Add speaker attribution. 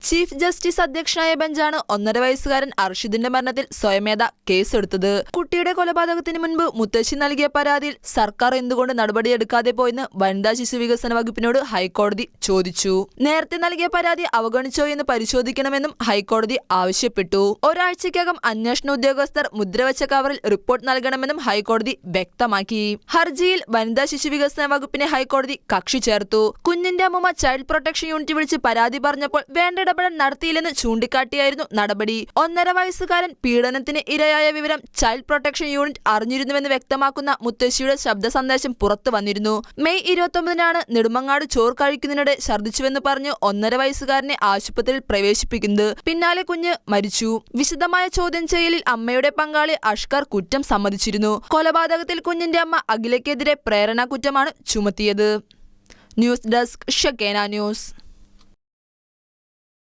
Speaker 1: Chief justice അധ്യക്ഷനായ ബെഞ്ചാണ് 1.5 വയസ്സുകാരൻ അർഷിദിന്റെ മരണത്തിൽ സ്വയമേധ കേസെടുത്തത്. കുട്ടിയുടെ കൊലപാതകത്തിന് മുൻപ് മുത്തശ്ശി നൽകിയ പരാതിയിൽ സർക്കാർ എന്തുകൊണ്ട് നടപടിയെടുക്കാതെ പോയെന്ന് വനിതാ ശിശു വികസന വകുപ്പിനോട് ഹൈക്കോടതി ചോദിച്ചു. നേരത്തെ നൽകിയ പരാതി അവഗണിച്ചോ എന്ന് പരിശോധിക്കണമെന്നും ഹൈക്കോടതി ആവശ്യപ്പെട്ടു. ഒരാഴ്ചയ്ക്കകം അന്വേഷണ ഉദ്യോഗസ്ഥർ മുദ്രവച്ച കവറിൽ റിപ്പോർട്ട് നൽകണമെന്നും ഹൈക്കോടതി വ്യക്തമാക്കി. ഹർജിയിൽ വനിതാ ശിശു വികസന വകുപ്പിനെ ഹൈക്കോടതി കക്ഷി ചേർത്തു. കുഞ്ഞിന്റെ അമ്മൂമ്മ ചൈൽഡ് പ്രൊട്ടക്ഷൻ യൂണിറ്റ് വിളിച്ച് പരാതി പറഞ്ഞപ്പോൾ വേണ്ട ഇടപെടൽ നടത്തിയില്ലെന്ന് ചൂണ്ടിക്കാട്ടിയായിരുന്നു നടപടി. 1.5 വയസ്സുകാരൻ പീഡനത്തിന് ഇരയായ വിവരം ചൈൽഡ് പ്രൊട്ടക്ഷൻ യൂണിറ്റ് അറിഞ്ഞിരുന്നുവെന്ന് വ്യക്തമാക്കുന്ന മുത്തശ്ശിയുടെ ശബ്ദ സന്ദേശം പുറത്തു വന്നിരുന്നു. മെയ് 29-നാണ് നെടുമങ്ങാട് ചോറ് കഴിക്കുന്നതിനിടെ ഛർദ്ദിച്ചുവെന്ന് പറഞ്ഞ് 1.5 വയസ്സുകാരനെ ആശുപത്രിയിൽ പ്രവേശിപ്പിക്കുന്നത്. പിന്നാലെ കുഞ്ഞ് മരിച്ചു. വിശദമായ ചോദ്യം ചെയ്യലിൽ അമ്മയുടെ പങ്കാളി അഷ്കർ കുറ്റം സമ്മതിച്ചിരുന്നു. കൊലപാതകത്തിൽ കുഞ്ഞിന്റെ അമ്മ അഖിലയ്ക്കെതിരെ പ്രേരണാ കുറ്റമാണ് ചുമത്തിയത്. ന്യൂസ് ഡെസ്ക് ഷെക്കേന ന്യൂസ്.